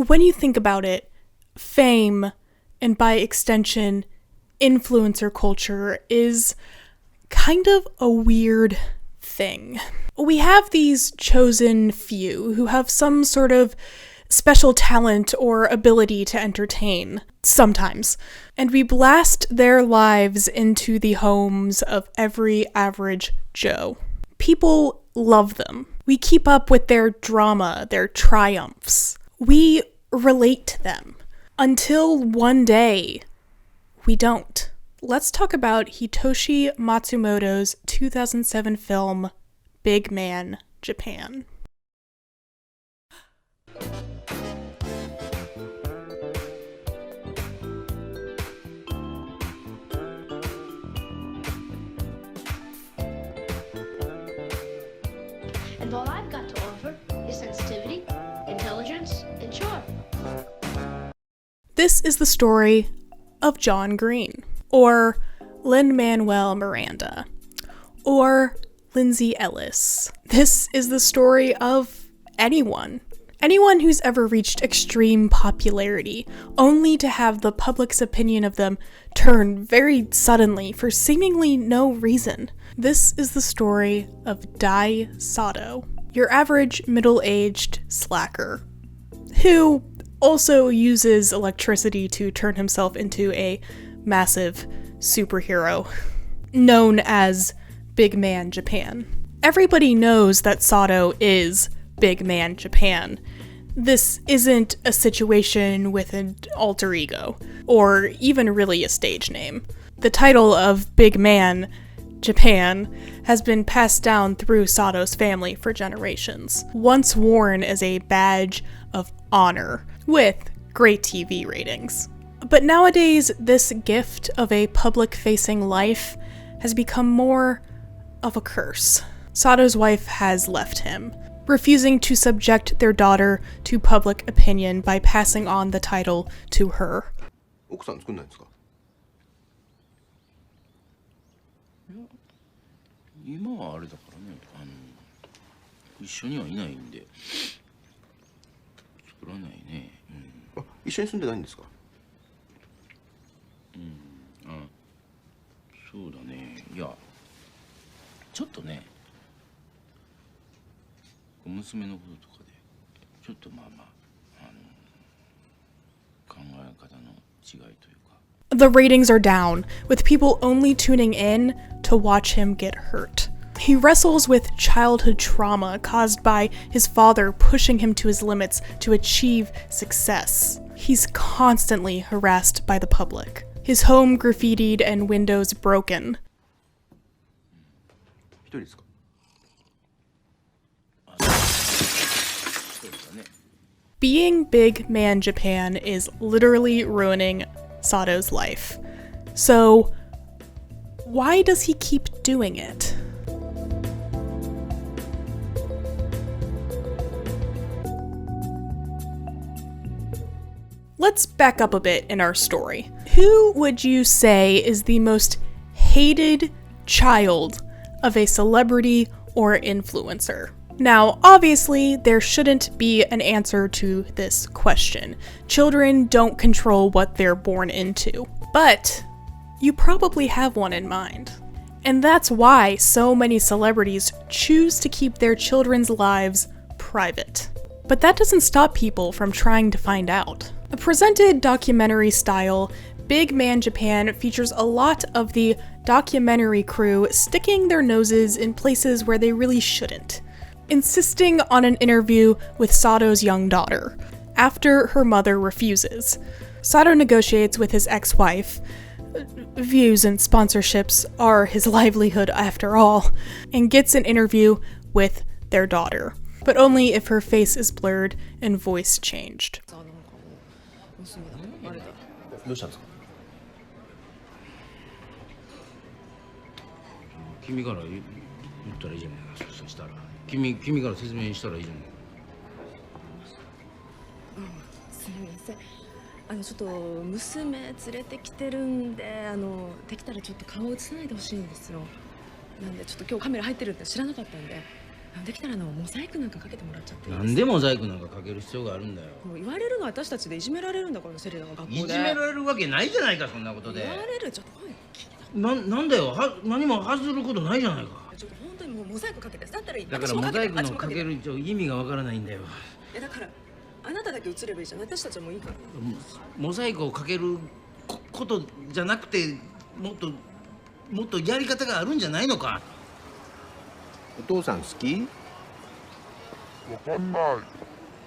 When you think about it, fame, and by extension, influencer culture is kind of a weird thing. We have these chosen few who have some sort of special talent or ability to entertain, sometimes, and we blast their lives into the homes of every average Joe. People love them. We keep up with their drama, their triumphs. We relate to them. Until one day, we don't. Let's talk about Hitoshi Matsumoto's 2007 film, Big Man, Japan. And all I've got to offer is sensitivity, intelligence, and charm. This is the story of John Green, or Lin-Manuel Miranda, or Lindsay Ellis. This is the story of anyone. Anyone who's ever reached extreme popularity, only to have the public's opinion of them turn very suddenly for seemingly no reason. This is the story of Dai Sato, your average middle-aged slacker, who also uses electricity to turn himself into a massive superhero, known as Big Man Japan. Everybody knows that Sato is Big Man Japan. This isn't a situation with an alter ego, or even really a stage name. The title of Big Man Japan has been passed down through Sato's family for generations, once worn as a badge of honor, with great TV ratings. But nowadays, this gift of a public-facing life has become more of a curse. Sato's wife has left him, refusing to subject their daughter to public opinion by passing on the title to her. 奥さん作んないんですか？今はあれだからね、一緒にはいないんで作らないね。あ、一緒に住んでないんですか？そうだね。いや、ちょっとね、娘のこととかでちょっとまあまあ考え方の違いというか。The ratings are down, with people only tuning in to watch him get hurt. He wrestles with childhood trauma caused by his father pushing him to his limits to achieve success. He's constantly harassed by the public, his home graffitied and windows broken. 一人ですか？ Being Big Man Japan is literally ruining Sato's life. So, why does he keep doing it? Let's back up a bit in our story. Who would you say is the most hated child of a celebrity or influencer? Now, obviously, there shouldn't be an answer to this question. Children don't control what they're born into. But you probably have one in mind. And that's why so many celebrities choose to keep their children's lives private. But that doesn't stop people from trying to find out. Presented documentary style, Big Man Japan features a lot of the documentary crew sticking their noses in places where they really shouldn't, insisting on an interview with Sato's young daughter. After her mother refuses, Sato negotiates with his ex-wife. Views and sponsorships are his livelihood after all, and gets an interview with their daughter, but only if her face is blurred and voice changed. どうしたんですか？君から言ったらいいじゃないか。そしたら君から説明したらいいじゃない。すみません。ちょっと娘連れてきてるんで、できたらちょっと顔映さないでほしいんですよ。なんでちょっと今日カメラ入ってるって知らなかったんで。できたらモザイクなんかかけてもらっちゃっていいなんでモザイクなんかかける必要があるんだよ。もう言われるのは私たちでいじめられるんだからセリナが学校でいじめられるわけないじゃないか、そんなことで。言われるちょっと声なんだよ、何も外ることないじゃないか。ちょっと本当にもうモザイクかけてだったらいい。だからモザイクのかける意味がわからないんだよ。だからあなただけ映ればいいじゃん。私たちはもういいから。モザイクをかけることじゃなくて、もっとやり方があるんじゃないのか。お父さん好き？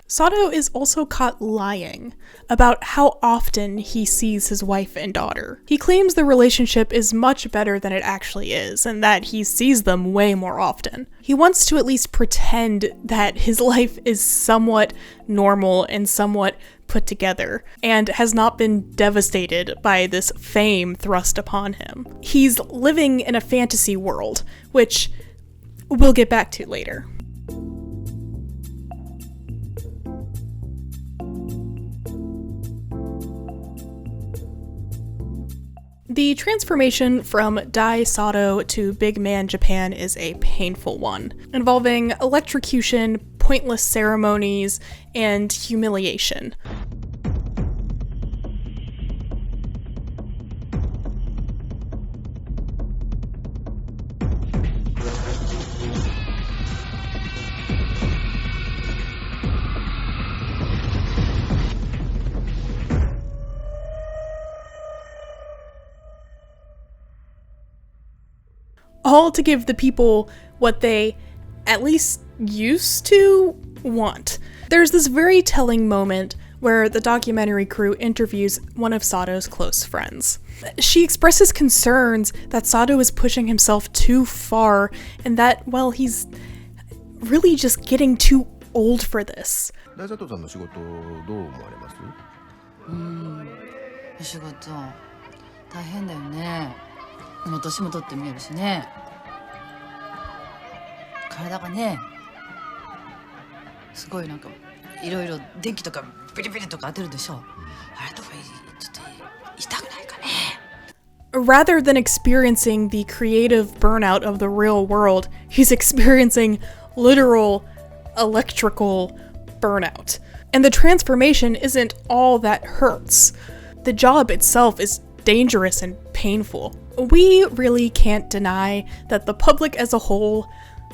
Sato is also caught lying about how often he sees his wife and daughter. He claims the relationship is much better than it actually is, and that he sees them way more often. He wants to at least pretend that his life is somewhat normal and somewhat put together, and has not been devastated by this fame thrust upon him. He's living in a fantasy world, which we'll get back to later. The transformation from Dai Sato to Big Man Japan is a painful one, involving electrocution, pointless ceremonies, and humiliation. All to give the people what they, at least used to, want. There's this very telling moment where the documentary crew interviews one of Sato's close friends. She expresses concerns that Sato is pushing himself too far and that, well, he's really just getting too old for this. 大佐藤さんの仕事どう思われます？仕事大変だよね。もう年も取って見えるしね。体がね、すごいなんかいろいろ電気とかビリビリとか当てるでしょ。あれとかちょっと痛くないかね。Rather than experiencing the creative burnout of the real world, he's experiencing literal electrical burnout. And the transformation isn't all that hurts. The job itself is dangerous and painful. We really can't deny that the public as a whole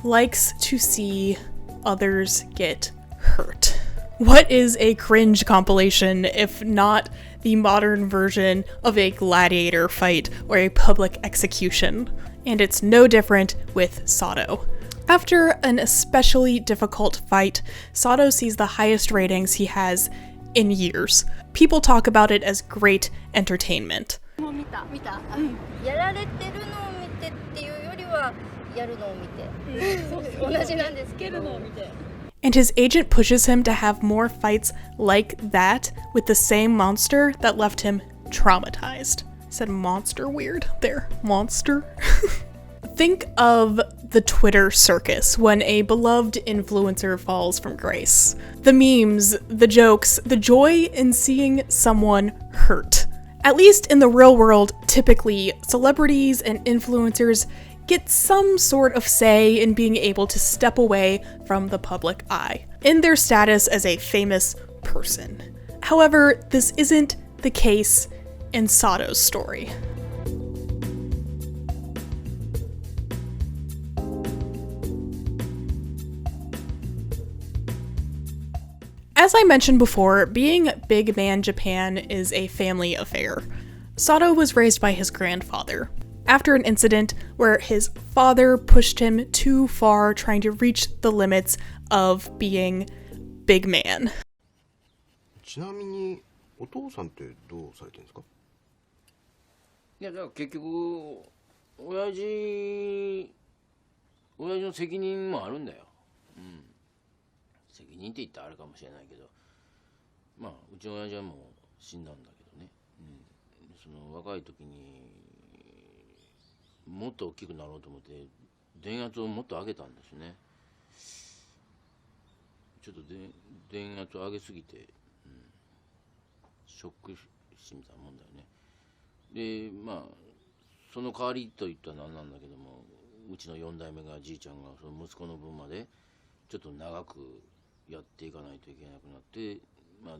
likes to see others get hurt. What is a cringe compilation if not the modern version of a gladiator fight or a public execution? And it's no different with Sato. After an especially difficult fight, Sato sees the highest ratings he has in years. People talk about it as great entertainment. 見た、やられてるのを見てっていうよりはやるのを見て、同じなんですけど。And his agent pushes him to have more fights like that with the same monster that left him traumatized. I said monster weird there. Monster. Think of the Twitter circus when a beloved influencer falls from grace. The memes, the jokes, the joy in seeing someone hurt. At least in the real world, typically, celebrities and influencers get some sort of say in being able to step away from the public eye, in their status as a famous person. However, this isn't the case in Sato's story. As I mentioned before, being Big Man Japan is a family affair. Sato was raised by his grandfather. After an incident where his father pushed him too far trying to reach the limits of being Big Man. ちなみにお父さんってどうされてるんですか？いやだから結局親父の責任もあるんだよ。責任って言ったらあれかもしれないけど、まあうちの親父はもう死んだんだけどね、その若い時にもっと大きくなろうと思って電圧をもっと上げたんですね。ちょっと電圧を上げすぎて、ショック死みたいなもんだよね。でまあその代わりといったらなんなんだけども、うちの4代目がじいちゃんがその息子の分までちょっと長くやっていかないといけなくなって、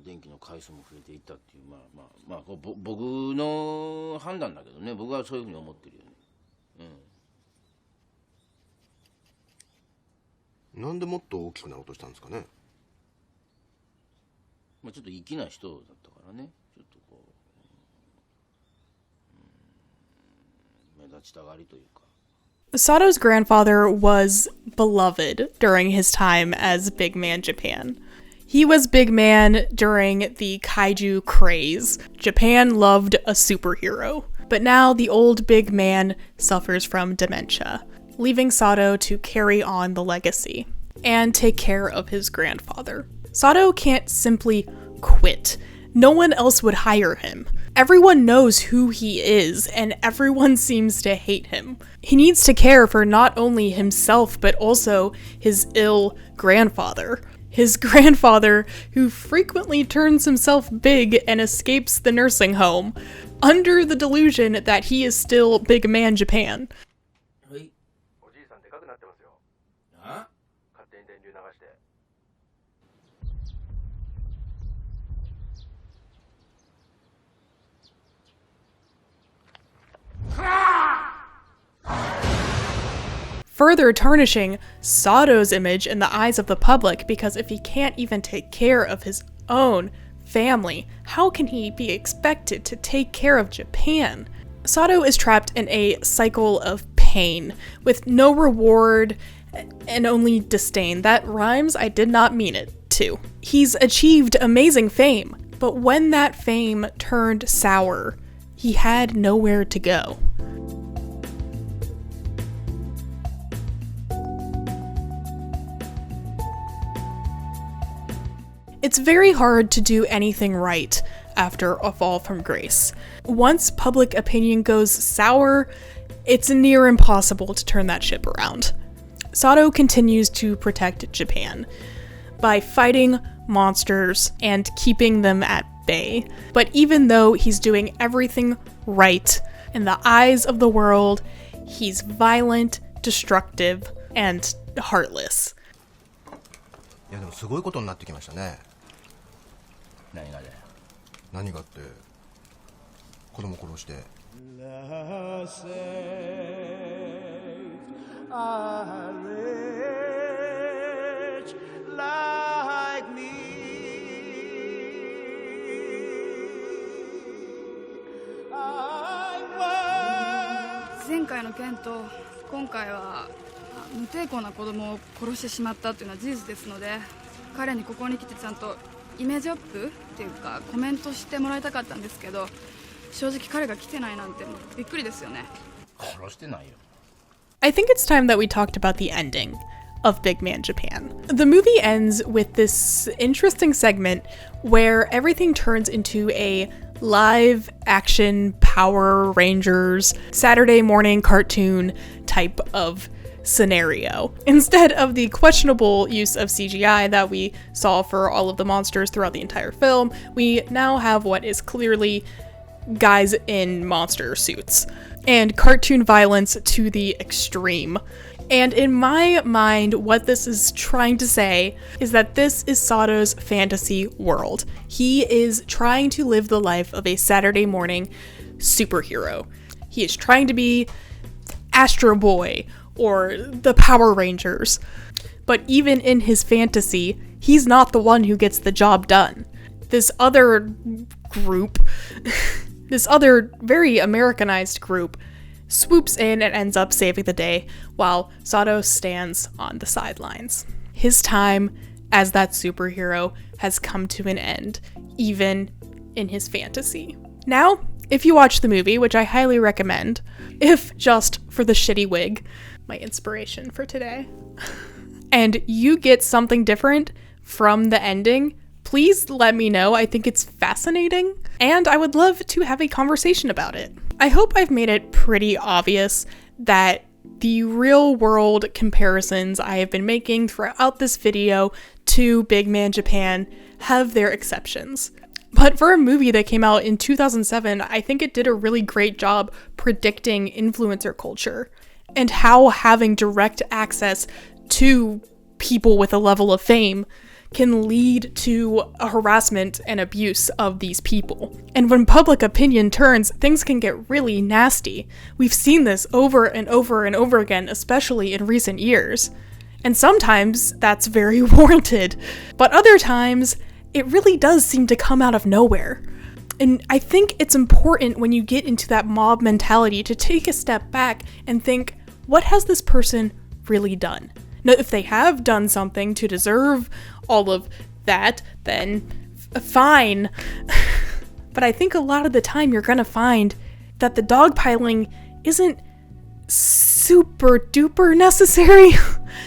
電気の回数も増えていったっていう、僕の判断だけどね、僕はそういうふうに思ってるよね。なんでもっと大きくなろうとしたんですかね。ちょっと粋な人だったからね、ちょっとこう、目立ちたがりというか。Sato's grandfather was beloved during his time as Big Man Japan. He was Big Man during the kaiju craze. Japan loved a superhero. But now the old Big Man suffers from dementia, leaving Sato to carry on the legacy and take care of his grandfather. Sato can't simply quit. No one else would hire him. Everyone knows who he is, and everyone seems to hate him. He needs to care for not only himself, but also his ill grandfather. His grandfather, who frequently turns himself big and escapes the nursing home, under the delusion that he is still Big Man Japan. はい。おじいさんでかくなってますよ。あ？勝手に電流流して。Further tarnishing Sato's image in the eyes of the public, because if he can't even take care of his own family, how can he be expected to take care of Japan? Sato is trapped in a cycle of pain, with no reward and only disdain. That rhymes, I did not mean it to. He's achieved amazing fame, but when that fame turned sour, he had nowhere to go. It's very hard to do anything right after a fall from grace. Once public opinion goes sour, it's near impossible to turn that ship around. Sato continues to protect Japan by fighting monsters and keeping them at bay. But even though he's doing everything right in the eyes of the world, he's violent, destructive, and heartless. いやでもすごいことになってきましたね。何がだよ。何がって子供殺して。前回の件と今回は無抵抗な子供を殺してしまったというのは事実ですので、彼にここに来てちゃんとイメージアップっていうかコメントしてもらいたかったんですけど、正直彼が来てないなんてびっくりですよね。殺してないよ。I think it's time that we talked about the ending of Big Man Japan. The movie ends with this interesting segment where everything turns into a live action Power Rangers Saturday morning cartoon type of scenario. Instead of the questionable use of CGI that we saw for all of the monsters throughout the entire film, we now have what is clearly guys in monster suits and cartoon violence to the extreme. And in my mind, what this is trying to say is that this is Sato's fantasy world. He is trying to live the life of a Saturday morning superhero. He is trying to be Astro Boy or the Power Rangers. But even in his fantasy, he's not the one who gets the job done. This other group, this other very Americanized group, swoops in and ends up saving the day while Sato stands on the sidelines. His time as that superhero has come to an end, even in his fantasy. Now, if you watch the movie, which I highly recommend, if just for the shitty wig, my inspiration for today, and you get something different from the ending, please let me know. I think it's fascinating, and I would love to have a conversation about it. I hope I've made it pretty obvious that the real world comparisons I have been making throughout this video to Big Man Japan have their exceptions. But for a movie that came out in 2007, I think it did a really great job predicting influencer culture and how having direct access to people with a level of fame can lead to a harassment and abuse of these people. And when public opinion turns, things can get really nasty. We've seen this over and over and over again, especially in recent years. And sometimes that's very warranted. But other times, it really does seem to come out of nowhere. And I think it's important when you get into that mob mentality to take a step back and think, what has this person really done? Now, if they have done something to deserve all of that, then fine. But I think a lot of the time you're gonna find that the dogpiling isn't super duper necessary.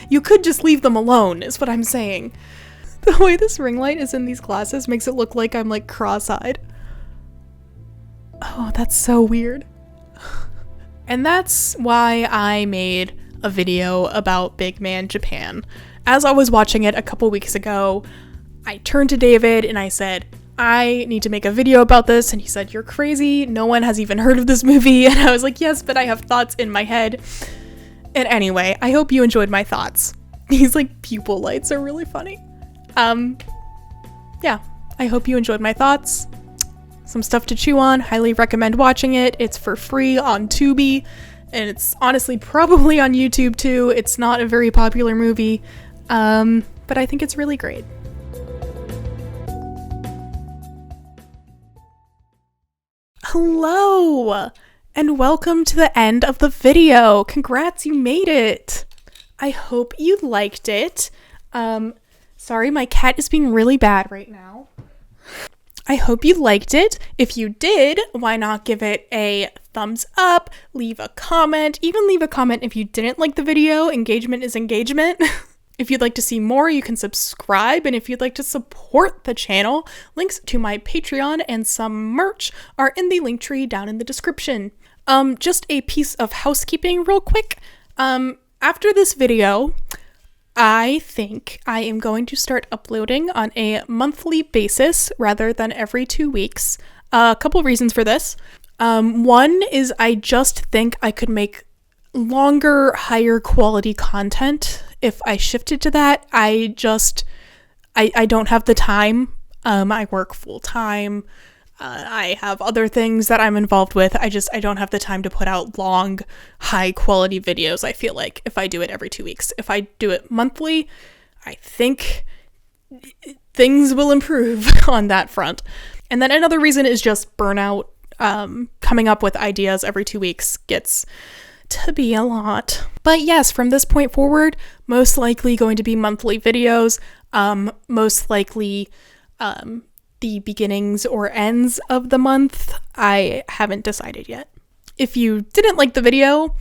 You could just leave them alone, is what I'm saying. The way this ring light is in these glasses makes it look like I'm like cross-eyed. Oh, that's so weird. And that's why I made a video about Big Man Japan. As I was watching it a couple weeks ago, I turned to David and I said, I need to make a video about this. And he said, you're crazy. No one has even heard of this movie. And I was like, yes, but I have thoughts in my head. And anyway, I hope you enjoyed my thoughts. These like pupil lights are really funny. Yeah, I hope you enjoyed my thoughts. Some stuff to chew on. Highly recommend watching it. It's for free on Tubi. And it's honestly probably on YouTube too. It's not a very popular movie, but I think it's really great. Hello, and welcome to the end of the video. Congrats, you made it. I hope you liked it. Sorry, my cat is being really bad right now. I hope you liked it. If you did, why not give it a thumbs up, leave a comment, even leave a comment if you didn't like the video. Engagement is engagement. If you'd like to see more, you can subscribe, and if you'd like to support the channel, links to my Patreon and some merch are in the link tree down in the description. Just a piece of housekeeping real quick. After this video, I think I am going to start uploading on a monthly basis rather than every 2 weeks. A couple reasons for this. One is I just think I could make longer, higher quality content if I shifted to that. I don't have the time. I work full time. I have other things that I'm involved with. I don't have the time to put out long, high quality videos, I feel like, if I do it every 2 weeks. If I do it monthly, I think things will improve on that front. And then another reason is just burnout. Coming up with ideas every 2 weeks gets to be a lot. But yes, from this point forward, most likely going to be monthly videos, most likely the beginnings or ends of the month. I haven't decided yet. If you didn't like the video,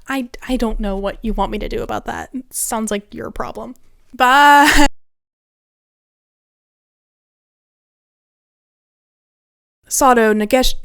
I don't know what you want me to do about that. It sounds like your problem. Bye! Sato Nagesh...